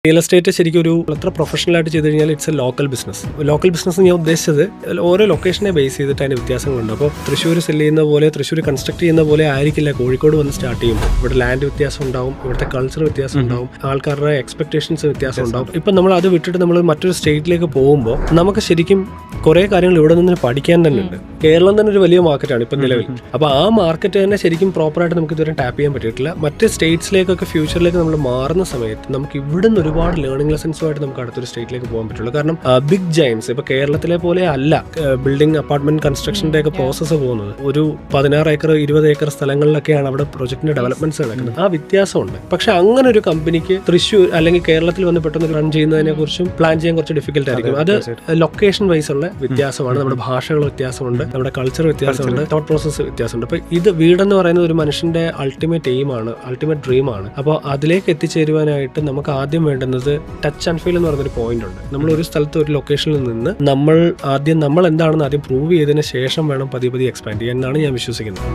Real estate ശരിക്കും ഒരു അത്ര പ്രൊഫഷണലായിട്ട് ചെയ്ത് കഴിഞ്ഞാൽ it's A local business. Local business ഞാൻ ഉദ്ദേശിച്ചത് ഓരോ ലൊക്കേഷനെ ബേസ് ചെയ്തിട്ട് അതിന് വ്യത്യാസങ്ങളുണ്ട്. അപ്പോൾ തൃശ്ശൂർ സെല്ല് ചെയ്യുന്ന പോലെ, തൃശ്ശൂർ കൺസ്ട്രക്ട് ചെയ്യുന്ന പോലെ ആയിരിക്കില്ല കോഴിക്കോട് വന്ന് സ്റ്റാർട്ട് ചെയ്യുമ്പോൾ. ഇവിടെ ലാൻഡ് വ്യത്യാസം ഉണ്ടാവും, ഇവിടുത്തെ കൾച്ചർ വ്യത്യാസം ഉണ്ടാവും, ആൾക്കാരുടെ എക്സ്പെക്ടേഷൻസ് വ്യത്യാസം ഉണ്ടാവും. ഇപ്പം നമ്മൾ അത് വിട്ടിട്ട് നമ്മൾ മറ്റൊരു സ്റ്റേറ്റിലേക്ക് പോകുമ്പോൾ നമുക്ക് ശരിക്കും കുറേ കാര്യങ്ങൾ ഇവിടെ നിന്ന് പഠിക്കാൻ തന്നെ ഉണ്ട്. കേരളം തന്നെ ഒരു വലിയ മാർക്കറ്റാണ് ഇപ്പം നിലവിൽ. അപ്പോൾ ആ മാർക്കറ്റ് തന്നെ ശരിക്കും പ്രോപ്പറായിട്ട് നമുക്ക് ഇതുവരെ ടാപ്പ് ചെയ്യാൻ പറ്റിയിട്ടില്ല. മറ്റ് സ്റ്റേറ്റ്സിലേക്കൊക്കെ ഫ്യൂച്ചറിലേക്ക് നമ്മൾ മാറുന്ന സമയത്ത് നമുക്ക് ഇവിടുന്ന് ഒരുപാട് ലേണിംഗ് ലെസൺസുമായിട്ട് നമുക്ക് അടുത്തൊരു സ്റ്റേറ്റിലേക്ക് പോകാൻ പറ്റുള്ളൂ. കാരണം ബിഗ് ജയൻസ് ഇപ്പോൾ കേരളത്തിലെ പോലെ അല്ല ബിൽഡിംഗ് അപ്പാർട്ട്മെന്റ് കൺസ്ട്രക്ഷൻ്റെ ഒക്കെ പ്രോസസ്സ് പോകുന്നത്. ഒരു 16 ഏക്കർ 20 ഏക്കർ സ്ഥലങ്ങളിലൊക്കെയാണ് അവിടെ പ്രൊജക്ടിന്റെ ഡെവലപ്മെന്റ്സ് നടക്കുന്നത്. ആ വ്യത്യാസമുണ്ട്. പക്ഷെ അങ്ങനെ ഒരു കമ്പനിക്ക് തൃശ്ശൂർ അല്ലെങ്കിൽ കേരളത്തിൽ വന്ന് പെട്ടെന്ന് റൺ ചെയ്യുന്നതിനെ കുറിച്ചും പ്ലാൻ ചെയ്യാൻ കുറച്ച് ഡിഫിക്കൽട്ട് ആയിരിക്കും. അത് ലൊക്കേഷൻ വൈസ് ഉള്ള വ്യത്യാസമാണ്. നമ്മുടെ ഭാഷകൾ വ്യത്യാസമുണ്ട്, നമ്മുടെ കൾച്ചർ വ്യത്യാസമുണ്ട്, തോട്ട് പ്രോസസ്സ് വ്യത്യാസമുണ്ട്. അപ്പോൾ ഇത് വീടെന്ന് പറയുന്നത് ഒരു മനുഷ്യന്റെ അൾട്ടിമേറ്റ് എയിമാണ്, അൾട്ടിമേറ്റ് ഡ്രീമാണ്. അപ്പോൾ അതിലേക്ക് എത്തിച്ചേരുവാനായിട്ട് നമുക്ക് ആദ്യം വേണ്ടുന്നത് ടച്ച് ആൻഡ് ഫീൽ എന്ന് പറയുന്നൊരു പോയിന്റ് ഉണ്ട്. നമ്മൾ ഒരു സ്ഥലത്ത് ഒരു ലൊക്കേഷനിൽ നിന്ന് നമ്മൾ എന്താണെന്ന് ആദ്യം പ്രൂവ് ചെയ്തതിന് ശേഷം വേണം പതിയെ എക്സ്പാൻഡ് ചെയ്യാൻ എന്നാണ് ഞാൻ വിശ്വസിക്കുന്നത്.